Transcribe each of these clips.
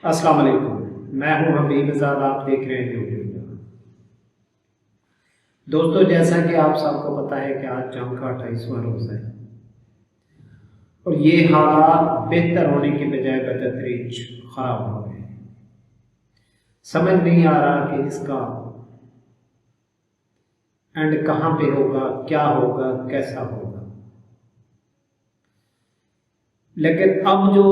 السلام علیکم، میں ہوں حبیب آزاد، آپ دیکھ رہے ہیں یوٹیوب۔ دوستو، جیسا کہ آپ سب کو پتہ ہے کہ آج جنگ کا 28واں روز ہے اور یہ حالات بہتر ہونے کے بجائے بتدریج خراب ہو رہے ہیں۔ سمجھ نہیں آ رہا کہ اس کا اینڈ کہاں پہ ہوگا، کیا ہوگا، کیسا ہوگا۔ لیکن اب جو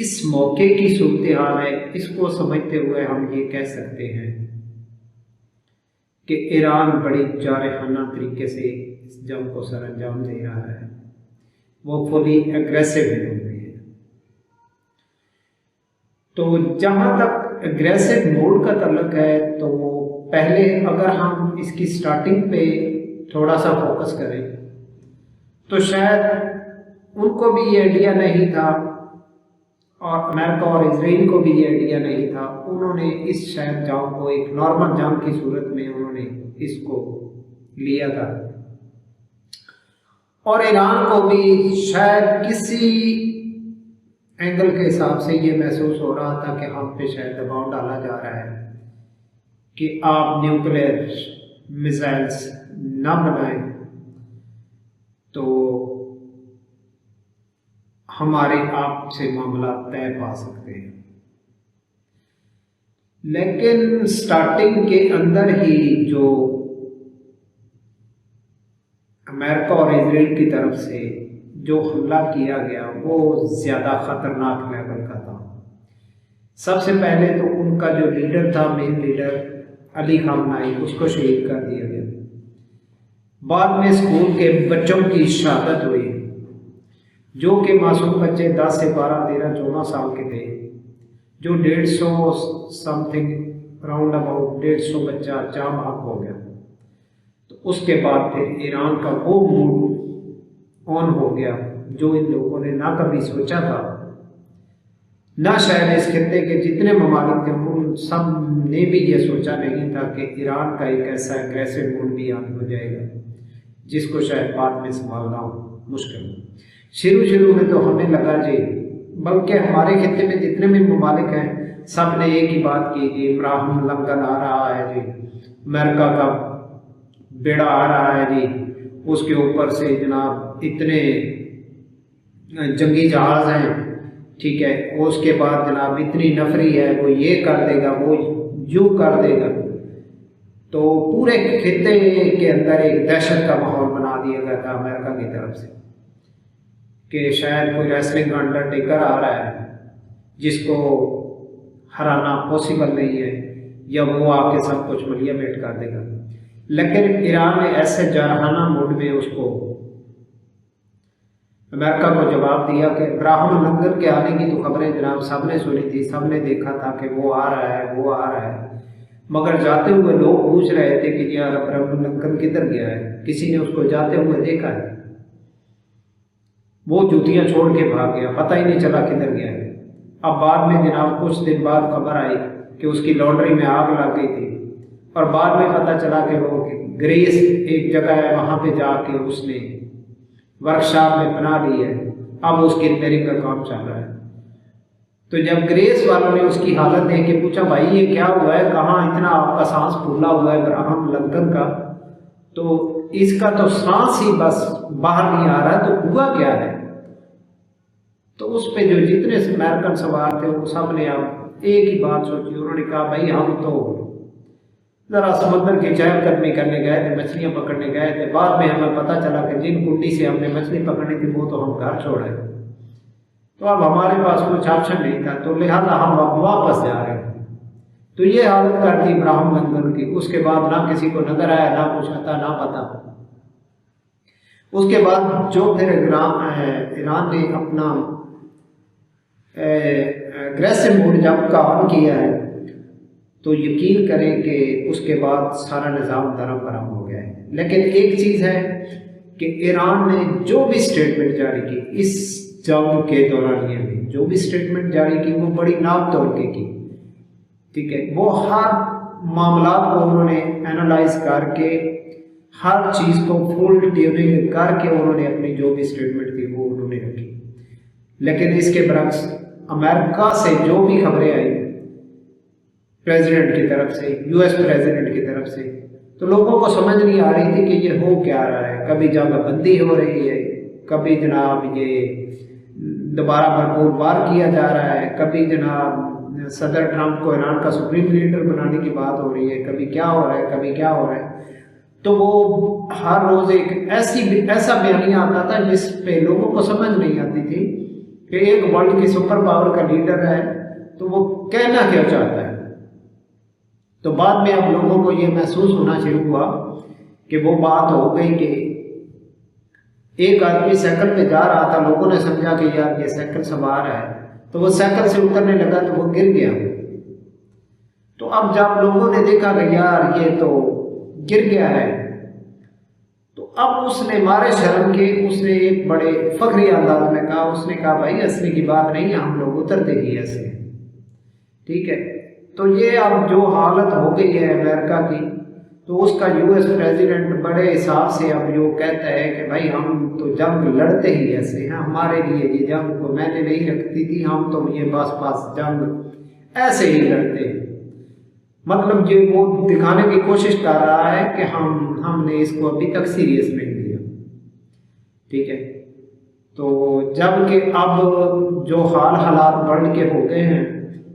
اس موقع کی صورتحال ہے، اس کو سمجھتے ہوئے ہم یہ کہہ سکتے ہیں کہ ایران بڑی جارحانہ طریقے سے اس جنگ کو سر انجام دے رہا ہے، وہ فلی اگریسو موڈ میں ہے۔ تو جہاں تک اگریسو موڈ کا تعلق ہے تو پہلے اگر ہم اس کی سٹارٹنگ پہ تھوڑا سا فوکس کریں تو شاید ان کو بھی یہ آئیڈیا نہیں تھا، اور امریکہ اور اسرائیل کو بھی یہ آئیڈیا نہیں تھا۔ انہوں نے اس شاید جنگ کو ایک نارمل جنگ کی صورت میں انہوں نے اس کو لیا تھا، اور ایران کو بھی شاید کسی اینگل کے حساب سے یہ محسوس ہو رہا تھا کہ ہم پہ شاید دباؤ ڈالا جا رہا ہے کہ آپ نیوکلیر میزائلز نہ بنائیں تو ہمارے آپ سے معاملات طے پا سکتے ہیں۔ لیکن سٹارٹنگ کے اندر ہی جو امریکہ اور اسرائیل کی طرف سے جو حملہ کیا گیا وہ زیادہ خطرناک لیول کا تھا۔ سب سے پہلے تو ان کا جو لیڈر تھا، مین لیڈر علی خامنائی، اس کو شہید کر دیا گیا۔ بعد میں اسکول کے بچوں کی شہادت ہوئی، جو کہ معصوم بچے 10 سے 12، 13، 14 سال کے تھے، جو 150 سم تھنگ راؤنڈ اباؤٹ 150 بچہ جام حق ہو گیا۔ تو اس کے بعد پھر ایران کا وہ موڈ آن ہو گیا جو ان لوگوں نے نہ کبھی سوچا تھا، نہ شاید اس خطے کے جتنے ممالک تھے ان سب نے بھی یہ سوچا نہیں تھا کہ ایران کا ایک ایسا اگریسو موڈ بھی آن ہو جائے گا جس کو شاید بعد میں سنبھالنا مشکل ہو۔ شروع میں تو ہمیں لگا جی، بلکہ ہمارے خطے میں جتنے بھی ممالک ہیں سب نے ایک ہی بات کی کہ ابراہیم لنکن آ رہا ہے جی، امریکہ کا بیڑا آ رہا ہے جی، اس کے اوپر سے جناب اتنے جنگی جہاز ہیں، ٹھیک ہے، اس کے بعد جناب اتنی نفری ہے، وہ یہ کر دے گا، وہ یوں کر دے گا۔ تو پورے خطے کے اندر ایک دہشت کا ماحول بنا دیا گیا تھا امریکہ کی طرف سے کہ شاید کوئی ریسلنگ کا انڈرٹیکر آ رہا ہے جس کو ہرانا پاسبل نہیں ہے، یا وہ آ کے سب کچھ ملیا میٹ کر دے گا۔ لیکن ایران نے ایسے جارحانہ موڈ میں اس کو امریکہ کو جواب دیا کہ ابراہیم لنکن کے آنے کی تو خبریں جناب سب نے سنی تھی، سب نے دیکھا تھا کہ وہ آ رہا ہے، وہ آ رہا ہے، مگر جاتے ہوئے لوگ پوچھ رہے تھے کہ یار ابراہیم لنکن کدھر گیا ہے، کسی نے اس کو جاتے ہوئے دیکھا ہے؟ وہ جوتیاں چھوڑ کے بھاگ گیا، پتہ ہی نہیں چلا کدھر گیا ہے۔ اب بعد میں جناب کچھ دن بعد خبر آئی کہ اس کی لانڈری میں آگ لگ گئی تھی، اور بعد میں پتہ چلا کہ وہ گریس ایک جگہ ہے، وہاں پہ جا کے اس نے ورکشاپ میں پناہ لی ہے، اب اس کی ریپیئرنگ کا کام چل رہا ہے۔ تو جب گریس والوں نے اس کی حالت دیکھ کے پوچھا بھائی یہ کیا ہوا ہے، کہاں اتنا آپ کا سانس پھولا ہوا ہے ابراہیم لنکن کا، تو اس کا تو سانس ہی بس باہر نہیں آ رہا ہے، تو ہوا کیا ہے؟ تو اس پہ جو جتنے امریکن سوار تھے وہ سب نے اب ایک ہی بات سوچی، انہوں نے کہا بھائی ہم تو ذرا سمندر کی چہل قدمی کرنے گئے تھے، مچھلیاں پکڑنے گئے تھے، بعد میں ہمیں پتہ چلا کہ جن کنڈی سے ہم نے مچھلی پکڑنی تھی وہ تو ہم گھر چھوڑے، تو اب ہمارے پاس کچھ آپشن نہیں تھا، تو لہٰذا ہم اب واپس جا رہے ہیں۔ تو یہ حالت کر دی ابراہیم لنکن کی۔ اس کے بعد نہ کسی کو نظر آیا، نہ کچھ آتا، نہ پتا۔ اس کے بعد جو پھر ایران نے اپنا اگریسو موڈ جب کا آن کیا ہے تو یقین کریں کہ اس کے بعد سارا نظام درم برہم ہو گیا ہے۔ لیکن ایک چیز ہے کہ ایران نے جو بھی سٹیٹمنٹ جاری کی اس جنگ کے دورانیے میں، جو بھی سٹیٹمنٹ جاری کی وہ بڑی ناپ توڑ کے کی، ٹھیک ہے، وہ ہر معاملات کو انہوں نے اینالائز کر کے ہر چیز کو فل ٹیوننگ کر کے انہوں نے اپنی جو بھی سٹیٹمنٹ تھی وہ انہوں نے رکھی۔ لیکن اس کے برعکس امریکہ سے جو بھی خبریں آئی پریزیڈنٹ کی طرف سے، یو ایس پریزیڈنٹ کی طرف سے، تو لوگوں کو سمجھ نہیں آ رہی تھی کہ یہ ہو کیا رہا ہے۔ کبھی جنگ بندی ہو رہی ہے، کبھی جناب یہ دوبارہ بھرپور وار کیا جا رہا ہے، کبھی جناب صدر ٹرمپ کو ایران کا سپریم لیڈر بنانے کی بات ہو رہی ہے، کبھی کیا ہو رہا ہے، کبھی کیا ہو رہا ہے۔ تو وہ ہر روز ایک ایسا بیانیہ آتا تھا جس پہ لوگوں کو سمجھ نہیں آتی تھی کہ ایک ورلڈ کی سپر پاور کا لیڈر ہے تو وہ کہنا کیا چاہتا ہے۔ تو بعد میں اب لوگوں کو یہ محسوس ہونا شروع ہوا کہ وہ بات ہو گئی کہ ایک آدمی سائیکل پہ جا رہا تھا، لوگوں نے سمجھا کہ یار یہ سائیکل سوار ہے، تو وہ سائیکل سے اترنے لگا تو وہ گر گیا۔ تو اب جب لوگوں نے دیکھا کہ یار یہ تو گر گیا ہے، تو اب اس نے مارے شرم کے اس نے ایک بڑے فخری انداز میں کہا، اس نے کہا بھائی ہنسنے کی بات نہیں ہے، ہم لوگ اترتے ہی ایسے، ٹھیک ہے۔ تو یہ اب جو حالت ہو گئی ہے امریکہ کی، تو اس کا یو ایس پریزیڈنٹ بڑے حساب سے اب جو کہتا ہے کہ بھائی ہم تو جنگ لڑتے ہی ایسے ہیں، ہمارے لیے یہ جنگ کو میں نے نہیں رکھتی تھی، ہم تو یہ بس جنگ ایسے ہی لڑتے ہیں۔ مطلب یہ وہ دکھانے کی کوشش کر رہا ہے کہ ہم نے اس کو ابھی تک سیریس نہیں لیا، ٹھیک ہے۔ تو جب کہ اب جو حالات ورلڈ کے ہو گئے ہیں،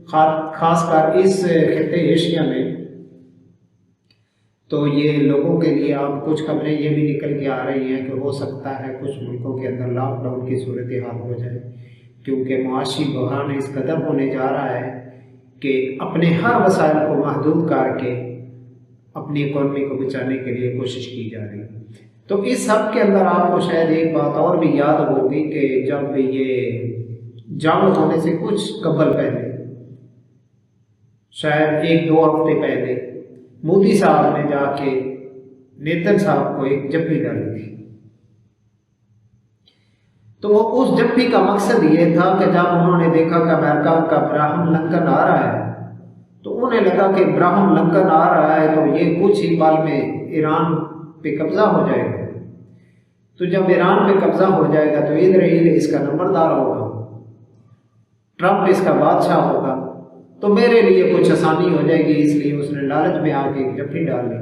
خاص کر اس خطے ایشیا میں، تو یہ لوگوں کے لیے اب کچھ خبریں یہ بھی نکل کے آ رہی ہیں کہ ہو سکتا ہے کچھ ملکوں کے اندر لاک ڈاؤن کی صورتحال ہو جائے، کیونکہ معاشی بحران اس قدر ہونے جا رہا ہے کہ اپنے ہر وسائل کو محدود کر کے اپنی اکانومی کو بچانے کے لیے کوشش کی جا رہی ہے۔ تو اس سب کے اندر آپ کو شاید ایک بات اور بھی یاد ہوگی کہ جب یہ جنگ ہونے سے کچھ قبل پہلے، شاید 1-2 ہفتے پہلے، مودی صاحب نے جا کے نیتن صاحب کو ایک جپی ڈالی تھی۔ تو وہ اس جپی کا مقصد یہ تھا کہ جب انہوں نے دیکھا کہ امریکہ کا براہم لنکن آ رہا ہے، تو انہیں لگا کہ براہم لنکن آ رہا ہے تو یہ کچھ ہی پل میں ایران پہ قبضہ ہو جائے گا۔ تو جب ایران پہ قبضہ ہو جائے گا تو اسرائیل اس کا نمبردار ہوگا، ٹرمپ اس کا بادشاہ ہوگا، تو میرے لیے کچھ آسانی ہو جائے گی، اس لیے اس نے لالچ میں آ کے ایک جپی ڈال لی۔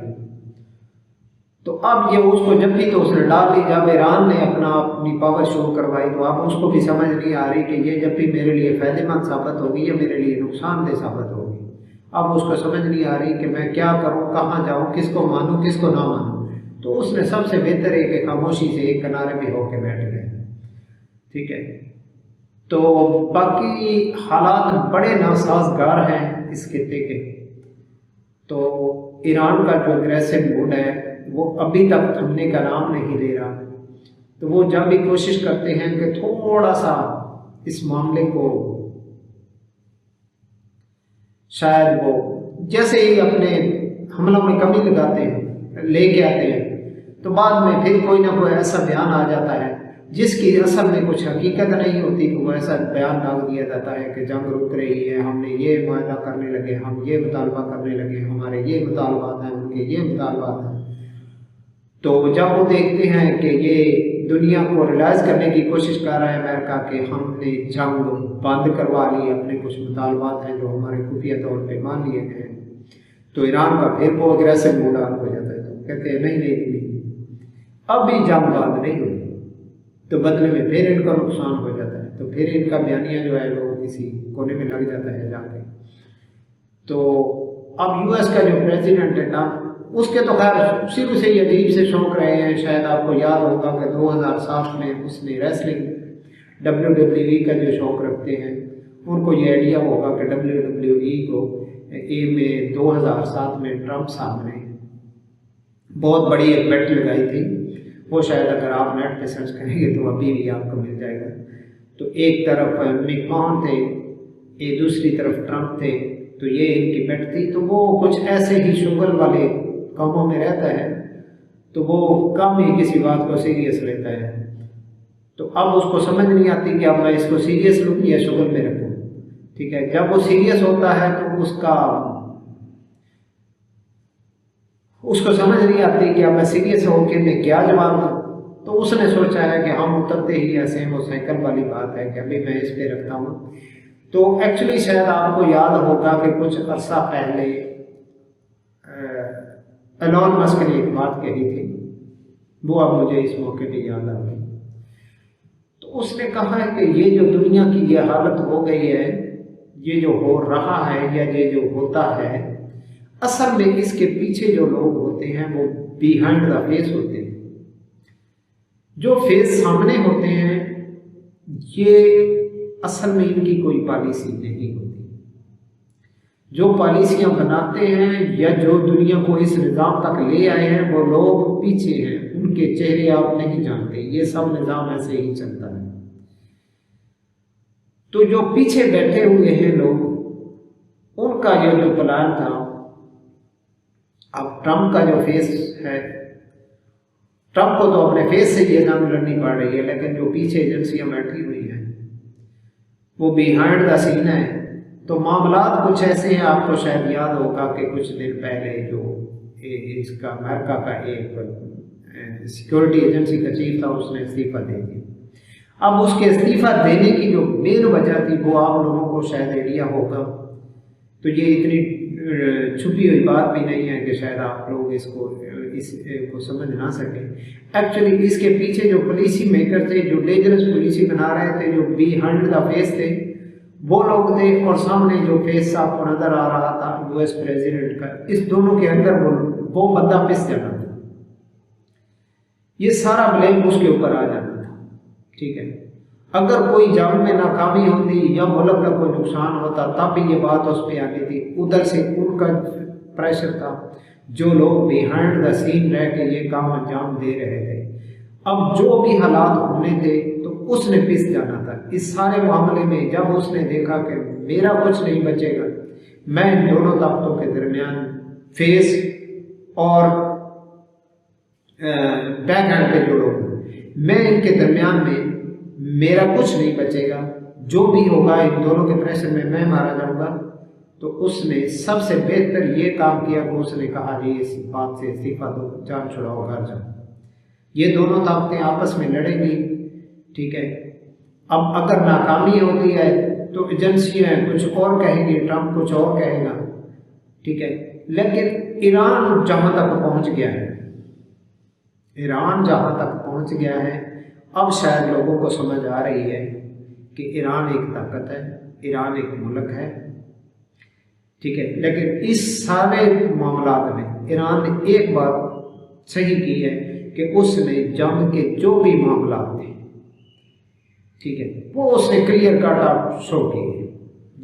تو اب یہ اس کو جپی تو اس نے ڈال لی، جب ایران نے اپنی پاور شو کروائی تو اب اس کو بھی سمجھ نہیں آ رہی کہ یہ جپی میرے لیے فائدہ مند ثابت ہوگی یا میرے لیے نقصان دہ ثابت ہوگی۔ اب اس کو سمجھ نہیں آ رہی کہ میں کیا کروں، کہاں جاؤں، کس کو مانوں کس کو نہ مانوں۔ تو اس نے سب سے بہتر ہے کہ خاموشی سے ایک کنارے میں ہو کے بیٹھ گئے، ٹھیک ہے۔ تو باقی حالات بڑے ناسازگار ہیں اس خطے کے۔ تو ایران کا جو اگریسو موڈ ہے وہ ابھی تک تھمنے کا نام نہیں لے رہا، تو وہ جب بھی کوشش کرتے ہیں کہ تھوڑا سا اس معاملے کو شاید وہ جیسے ہی اپنے حملوں میں کمی لگاتے ہیں، لے کے آتے ہیں، تو بعد میں پھر کوئی نہ کوئی ایسا بیان آ جاتا ہے جس کی اصل میں کچھ حقیقت نہیں ہوتی، کہ وہ ایسا بیان ڈال دیا جاتا ہے کہ جنگ رک رہی ہے، ہم نے یہ معاہدہ کرنے لگے، ہم یہ مطالبہ کرنے لگے، ہمارے یہ مطالبات ہیں، ان کے یہ مطالبات ہیں۔ تو جب وہ دیکھتے ہیں کہ یہ دنیا کو ریلائز کرنے کی کوشش کر رہا ہے امریکہ کہ ہم نے جنگ بند کروا لی، اپنے کچھ مطالبات ہیں جو ہمارے خفیہ طور پہ مان لیے گئے، تو ایران کا پھر وہ اگریسو موڈ آن ہو جاتا ہے، تو کہتے ہیں نہیں اب بھی جنگ بند نہیں ہوئی، تو بدلے میں پھر ان کا نقصان ہو جاتا ہے، تو پھر ان کا بیانیہ جو ہے وہ کسی کونے میں لگ جاتا ہے جا کے۔ تو اب یو ایس کا جو پریزیڈنٹ ہے ٹرمپ، اس کے تو خیر شروع سے ہی عجیب سے شوق رہے ہیں۔ شاید آپ کو یاد ہوگا کہ 2007 میں اس نے ریسلنگ WWE کا جو شوق رکھتے ہیں ان کو یہ آئیڈیا ہوگا کہ WWE کو میں 2007 میں ٹرمپ صاحب نے بہت بڑی ایک بیٹ لگائی تھی، وہ شاید اگر آپ نیٹ پہ سرچ کریں گے تو ابھی بھی آپ کو مل جائے گا۔ تو ایک طرف میکمان تھے، ایک دوسری طرف ٹرمپ تھے، تو یہ ان کی بیٹ تھی۔ تو وہ کچھ ایسے ہی شوگر والے کاموں میں رہتا ہے، تو وہ کم ہی کسی بات کو سیریس لیتا ہے۔ تو اب اس کو سمجھ نہیں آتی کہ اب میں اس کو سیریس لوں یا شوگر میں رکھوں، ٹھیک ہے۔ جب وہ سیریس ہوتا ہے تو اس کو سمجھ نہیں آتی کہ اب میں سیریس ہو کے میں کیا جواب دوں۔ تو اس نے سوچا ہے کہ ہم اترتے ہی ایسے ہیں، وہ سائیکل والی بات ہے کہ ابھی میں اس پہ رکھتا ہوں، تو ایکچولی شاید آپ کو یاد ہوگا کہ کچھ عرصہ پہلے ایلون مسک نے ایک بات کہی تھی، وہ اب مجھے اس موقع پہ یاد آ گئی۔ تو اس نے کہا ہے کہ یہ جو دنیا کی یہ حالت ہو گئی ہے، یہ جو ہو رہا ہے یا یہ جو ہوتا ہے، اصل میں اس کے پیچھے جو لوگ ہوتے ہیں وہ بیہائنڈ دا فیس ہوتے ہیں۔ جو فیس سامنے ہوتے ہیں یہ اصل میں ان کی کوئی پالیسی نہیں ہوتی۔ جو پالیسیاں بناتے ہیں یا جو دنیا کو اس نظام تک لے آئے ہیں وہ لوگ پیچھے ہیں، ان کے چہرے آپ نہیں جانتے، یہ سب نظام ایسے ہی چلتا ہے۔ تو جو پیچھے بیٹھے ہوئے ہیں لوگ، ان کا یہ جو پلان تھا، اب ٹرمپ کا جو فیس ہے، ٹرمپ کو تو اپنے فیس سے یہ جنگ لڑنی پڑ رہی ہے، لیکن جو پیچھے ایجنسیاں بیٹھی ہوئی ہیں وہ بیہائنڈ دا سین ہے۔ تو معاملات کچھ ایسے ہیں، آپ کو شاید یاد ہوگا کہ کچھ دن پہلے جو اس کا امریکہ کا ایک سیکورٹی ایجنسی کا چیف تھا، اس نے استعفیٰ دے دیا۔ اب اس کے استعفیٰ دینے کی جو مین وجہ تھی وہ آپ لوگوں کو شاید آئیڈیا ہوگا، تو یہ اتنی چھپی ہوئی بات بھی نہیں ہے کہ شاید آپ لوگ اس کو سمجھ نہ سکیں۔ ایکچولی اس کے پیچھے جو پالیسی میکر تھے، جو ڈینجرس پالیسی بنا رہے تھے، جو بیہائنڈ دا فیس تھے، وہ لوگ تھے، اور سامنے جو فیس آپ کو نظر آ رہا تھا یو ایس پریزیڈنٹ کا، اس دونوں کے اندر وہ بندہ پس جانا تھا، یہ سارا بلیم اس کے اوپر آ جانا تھا۔ ٹھیک ہے، اگر کوئی جنگ میں ناکامی ہوتی یا ملک کا کوئی نقصان ہوتا تب بھی یہ بات اس پہ آتی تھی، ادھر سے ان کا پریشر تھا، جو لوگ بیہائنڈ دا سین رہ کے یہ کام انجام دے رہے تھے۔ اب جو بھی حالات ہونے تھے تو اس نے پس جانا تھا اس سارے معاملے میں۔ جب اس نے دیکھا کہ میرا کچھ نہیں بچے گا، میں ان دونوں طبقوں کے درمیان فیس اور بیک ہینڈ پہ جو لوگ میں ان کے درمیان میں میرا کچھ نہیں بچے گا، جو بھی ہوگا ان دونوں کے پریشر میں مارا جاؤں گا۔ تو اس نے سب سے بہتر یہ کام کیا کہ اس نے کہا جی اس بات سے استعفیٰ دو، جان چھڑاؤ، گھر جاؤ۔ یہ دونوں طاقتیں آپس میں لڑیں گی، ٹھیک ہے۔ اب اگر ناکامی ہوتی ہے تو ایجنسیاں کچھ اور کہیں گی، ٹرمپ کچھ اور کہے گا، ٹھیک ہے۔ لیکن ایران جہاں تک پہنچ گیا ہے، ایران جہاں تک پہنچ گیا ہے، اب شاید لوگوں کو سمجھ آ رہی ہے کہ ایران ایک طاقت ہے، ایران ایک ملک ہے، ٹھیک ہے۔ لیکن اس سارے معاملات میں ایران نے ایک بات صحیح کی ہے کہ اس نے جنگ کے جو بھی معاملات تھے، ٹھیک ہے، وہ اس نے کلیئر کٹ آپ شو کیے۔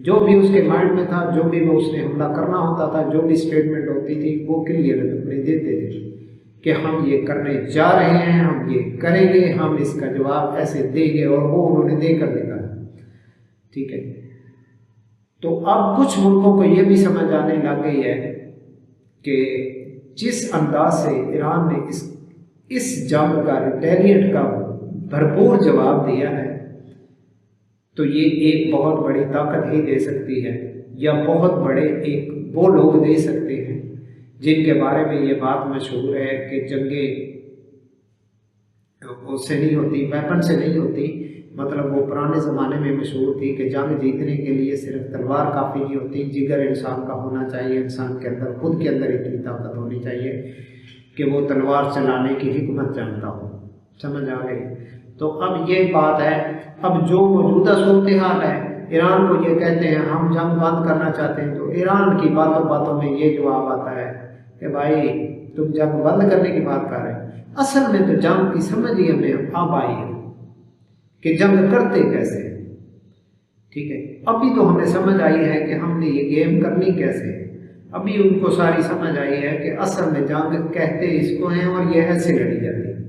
جو بھی اس کے مائنڈ میں تھا، جو بھی وہ اس نے حملہ کرنا ہوتا تھا، جو بھی اسٹیٹمنٹ ہوتی تھی، وہ کلیئر اپنے دیتے تھے کہ ہم یہ کرنے جا رہے ہیں، ہم یہ کریں گے، ہم اس کا جواب ایسے دیں گے، اور وہ انہوں نے دے کر دکھایا، ٹھیک ہے۔ تو اب کچھ ملکوں کو یہ بھی سمجھ آنے لگ گئی ہے کہ جس انداز سے ایران نے اس جنگ کا ریٹیلیٹ کا بھرپور جواب دیا ہے، تو یہ ایک بہت بڑی طاقت ہی دے سکتی ہے، یا بہت بڑے ایک وہ لوگ دے سکتے ہیں جن کے بارے میں یہ بات مشہور ہے کہ جنگیں اس سے نہیں ہوتی، ویپن سے نہیں ہوتی، مطلب وہ پرانے زمانے میں مشہور تھی کہ جنگ جیتنے کے لیے صرف تلوار کافی نہیں ہوتی، جگر انسان کا ہونا چاہیے، انسان کے اندر خود کے اندر اتنی طاقت ہونی چاہیے کہ وہ تلوار چلانے کی حکمت جانتا ہو۔ سمجھ آ گئی؟ تو اب یہ بات ہے، اب جو موجودہ صورتحال ہے، ایران کو یہ کہتے ہیں ہم جنگ بند کرنا چاہتے ہیں، تو ایران کی باتوں باتوں میں یہ جواب آتا ہے کہ بھائی تم جنگ بند کرنے کی بات کر رہے ہیں، اصل میں تو جنگ کی سمجھ ہی ہمیں اب آئی ہے کہ جنگ کرتے کیسے، ٹھیک ہے۔ ابھی تو ہمیں سمجھ آئی ہے کہ ہم نے یہ گیم کرنی کیسے ہے، ابھی ان کو ساری سمجھ آئی ہے کہ اصل میں جنگ کہتے اس کو ہیں اور یہ ایسے لڑی جاتی ہے۔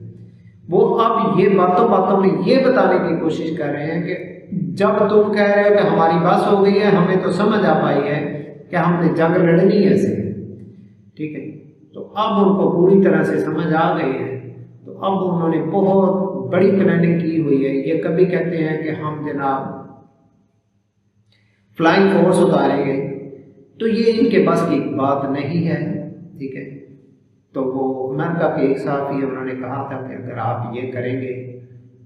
وہ اب یہ باتوں باتوں میں یہ بتانے کی کوشش کر رہے ہیں کہ جب تم کہہ رہے ہو کہ ہماری بس ہو گئی ہے، ہمیں تو سمجھ آ پائی ہے کہ ہم نے جنگ لڑنی ایسے، ٹھیک ہے۔ تو اب ان کو پوری طرح سے سمجھ آ گئی ہے، تو اب انہوں نے بہت بڑی پلاننگ کی ہوئی ہے۔ یہ کبھی کہتے ہیں کہ ہم جناب فلائنگ فورس اتاریں گے، تو یہ ان کے پاس کی بات نہیں ہے، ٹھیک ہے۔ تو وہ امریکہ کے ایک صحافی انہوں نے کہا تھا کہ اگر آپ یہ کریں گے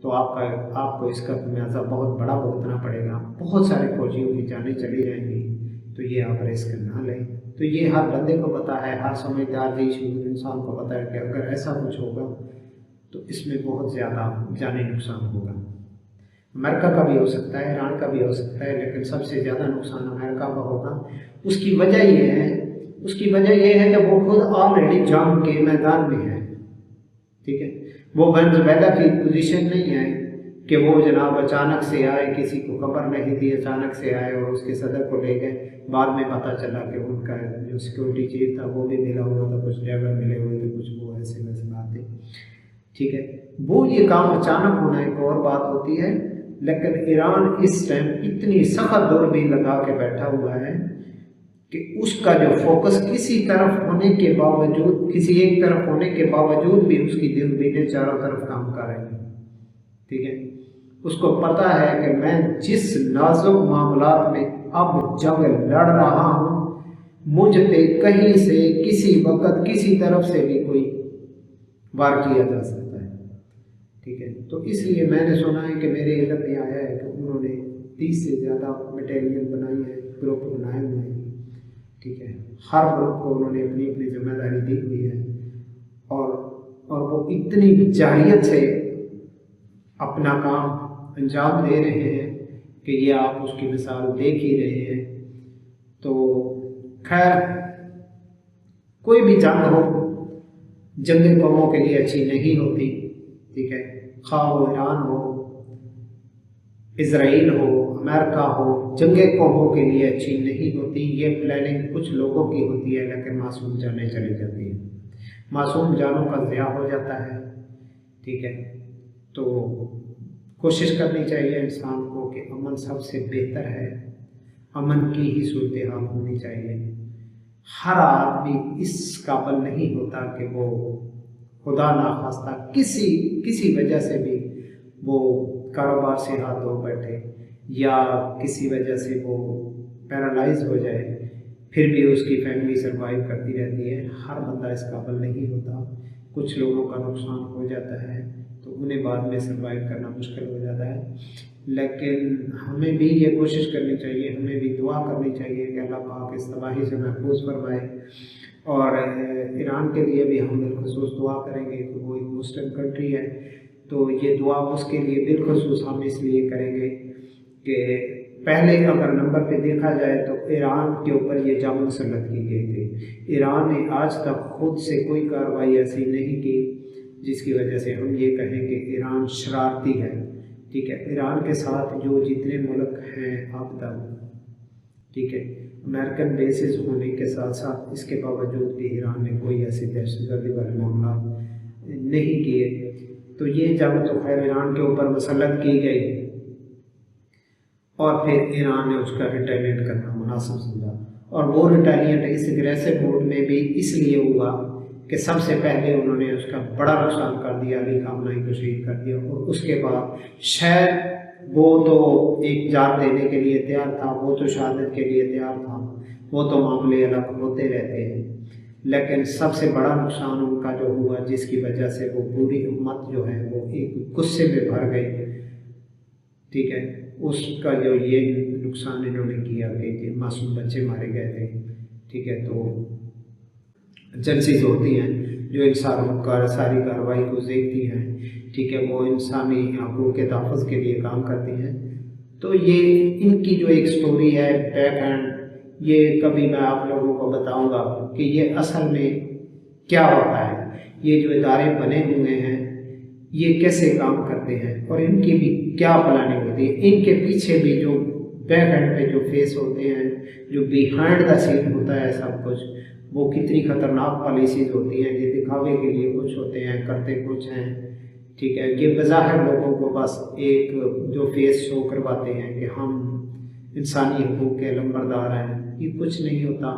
تو آپ کو اس کا خمیازہ بہت بڑا بھگتنا پڑے گا، بہت سارے فوجیوں کی جانیں چلی جائیں گی، تو یہ آپ رسک نہ لیں۔ تو یہ ہر بندے کو پتہ ہے، ہر سمجھدار انسان کو پتہ ہے کہ اگر ایسا کچھ ہوگا تو اس میں بہت زیادہ جانی نقصان ہوگا۔ امریکہ کا بھی ہو سکتا ہے، ایران کا بھی ہو سکتا ہے، لیکن سب سے زیادہ نقصان امریکہ کا ہوگا۔ اس کی وجہ یہ ہے کہ وہ خود آلریڈی جنگ کے میدان میں ہے، ٹھیک ہے۔ وہ وینزویلا کی پوزیشن نہیں ہے کہ وہ جناب اچانک سے آئے، کسی کو خبر نہیں تھی، اچانک سے آئے اور اس کے صدر کو لے گئے، بعد میں پتہ چلا کہ ان کا جو سیکورٹی چیف تھا وہ بھی ملا ہوا تھا، کچھ ڈرائیور ملے ہوئے تھے، کچھ وہ ایسے باتیں، ٹھیک ہے۔ وہ یہ کام اچانک ہونا ایک اور بات ہوتی ہے، لیکن ایران اس ٹائم اتنی سخت دوربین لگا کے بیٹھا ہوا ہے کہ اس کا جو فوکس کسی ایک طرف ہونے کے باوجود بھی اس کی دوربینیں چاروں طرف کام کر رہی ہیں، ٹھیک ہے۔ اس کو پتہ ہے کہ میں جس نازک معاملات میں اب جنگ لڑ رہا ہوں، مجھ پہ کہیں سے کسی وقت کسی طرف سے بھی کوئی وار کیا جا سکتا ہے، ٹھیک ہے۔ تو اس لیے میں نے سنا ہے کہ میرے علم میں آیا ہے کہ انہوں نے 30 سے زیادہ بٹالین بنائی ہے، گروپ بنائے ہوئے ہیں، ٹھیک ہے۔ ہر گروپ کو انہوں نے اپنی اپنی ذمہ داری دی ہوئی ہے، اور وہ اتنی جارحیت سے اپنا کام انجام دے رہے ہیں کہ یہ آپ اس کی مثال دیکھ ہی رہے ہیں۔ تو خیر، کوئی بھی جنگ ہو، جنگیں قوموں کے لیے اچھی نہیں ہوتی، ٹھیک ہے۔ خواہ وہ ایران ہو، اسرائیل ہو، امریکہ ہو، جنگیں قوموں کے لیے اچھی نہیں ہوتی۔ یہ پلاننگ کچھ لوگوں کی ہوتی ہے، لیکن معصوم جانیں چلی جاتی ہیں، معصوم جانوں کا ضیاع ہو جاتا ہے، ٹھیک ہے۔ تو کوشش کرنی چاہیے انسان کو کہ امن سب سے بہتر ہے، امن کی ہی صورتحال ہونی چاہیے۔ ہر آدمی اس قابل نہیں ہوتا کہ وہ خدا ناخواستہ کسی وجہ سے بھی وہ کاروبار سے ہاتھ دھو بیٹھے، یا کسی وجہ سے وہ پیرالائز ہو جائے، پھر بھی اس کی فیملی سروائیو کرتی رہتی ہے۔ ہر بندہ اس قابل نہیں ہوتا، کچھ لوگوں کا نقصان ہو جاتا ہے تو انہیں بعد میں سروائیو کرنا مشکل ہو جاتا ہے۔ لیکن ہمیں بھی یہ کوشش کرنی چاہیے، ہمیں بھی دعا کرنی چاہیے کہ اللہ پاک اس تباہی سے محفوظ فرمائے، اور ایران کے لیے بھی ہم بالخصوص دعا کریں گے کہ وہ ایک مسلم کنٹری ہے، تو یہ دعا اس کے لیے بالخصوص ہم اس لیے کریں گے کہ پہلے اگر نمبر پہ دیکھا جائے تو ایران کے اوپر یہ جنگ مسلط کی گئی تھی۔ ایران نے آج تک خود سے کوئی کارروائی ایسی نہیں کی جس کی وجہ سے ہم یہ کہیں کہ ایران شرارتی ہے، ٹھیک ہے۔ ایران کے ساتھ جو جتنے ملک ہیں اب تک، ٹھیک ہے، امریکن بیسز ہونے کے ساتھ ساتھ اس کے باوجود بھی ایران نے کوئی ایسے دہشت گردی والے معاملات نہیں کیے۔ تو یہ جنگ تو خیر ایران کے اوپر مسلط کی گئی، اور پھر ایران نے اس کا ریٹیلیٹ کرنا مناسب سمجھا، اور وہ ریٹیلیٹ اس اگریسو موڈ میں بھی اس لیے ہوا کہ سب سے پہلے انہوں نے اس کا بڑا نقصان کر دیا، علی خامنہئی کو شہید کر دیا، اور اس کے بعد شاید وہ تو ایک جان دینے کے لیے تیار تھا، وہ تو شہادت کے لیے تیار تھا، وہ تو معاملے الگ ہوتے رہتے ہیں، لیکن سب سے بڑا نقصان ان کا جو ہوا، جس کی وجہ سے وہ پوری امت جو ہے وہ ایک غصے میں بھر گئی، ٹھیک ہے، اس کا جو یہ نقصان انہوں نے کیا کہ معصوم بچے مارے گئے تھے، ٹھیک ہے۔ تو ایجنسیز ہوتی ہیں جو انسانوں کا ساری کارروائی کو دیکھتی ہیں، ٹھیک ہے، وہ انسانی حقوق کے تحفظ کے لیے کام کرتی ہیں۔ تو یہ ان کی جو ایک سٹوری ہے بیک اینڈ، یہ کبھی میں آپ لوگوں کو بتاؤں گا کہ یہ اصل میں کیا ہوتا ہے، یہ جو ادارے بنے ہوئے ہیں یہ کیسے کام کرتے ہیں، اور ان کی بھی کیا پلاننگ ہوتی ہے، ان کے پیچھے بھی جو بیک اینڈ پہ جو فیس ہوتے ہیں، جو بیہائنڈ دا سین ہوتا ہے سب کچھ، وہ کتنی خطرناک پالیسیز ہوتی ہیں۔ یہ دکھاوے کے لیے کچھ ہوتے ہیں، کرتے کچھ ہیں، ٹھیک ہے۔ یہ بظاہر لوگوں کو بس ایک جو فیس شو کرواتے ہیں کہ ہم انسانی حقوق کے علمبردار ہیں، یہ کچھ نہیں ہوتا،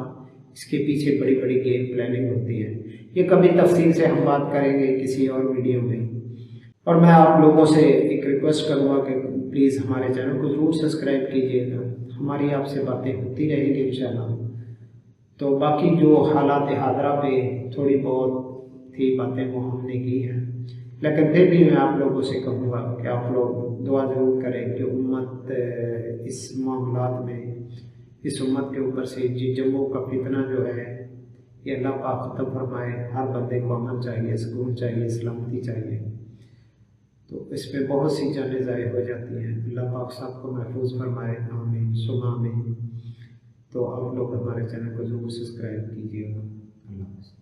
اس کے پیچھے بڑی بڑی گیم پلاننگ ہوتی ہے۔ یہ کبھی تفصیل سے ہم بات کریں گے کسی اور ویڈیو میں، اور میں آپ لوگوں سے ایک ریکویسٹ کروں گا کہ پلیز ہمارے چینل کو ضرور سبسکرائب کیجیے گا، ہماری آپ سے باتیں ہوتی رہیں گی انشاءاللہ۔ تو باقی جو حالات حاضرہ پہ تھوڑی بہت تھی باتیں وہ ہم نے کی ہیں، لیکن پھر بھی میں آپ لوگوں سے کہوں گا کہ آپ لوگ دعا ضرور کریں کہ امت اس معاملات میں، اس امت کے اوپر سے جنگوں کا فتنہ جو ہے یہ اللہ پاک ختم فرمائے. ہر بندے کو امن چاہیے، سکون چاہیے، سلامتی چاہیے. تو اس میں بہت سی جانیں ضائع ہو جاتی ہیں. اللہ پاک سب کو محفوظ فرمائے. آمین ثم آمین. تو آپ لوگ ہمارے چینل کو ضرور سبسکرائب کیجیے گا. اللہ حافظ.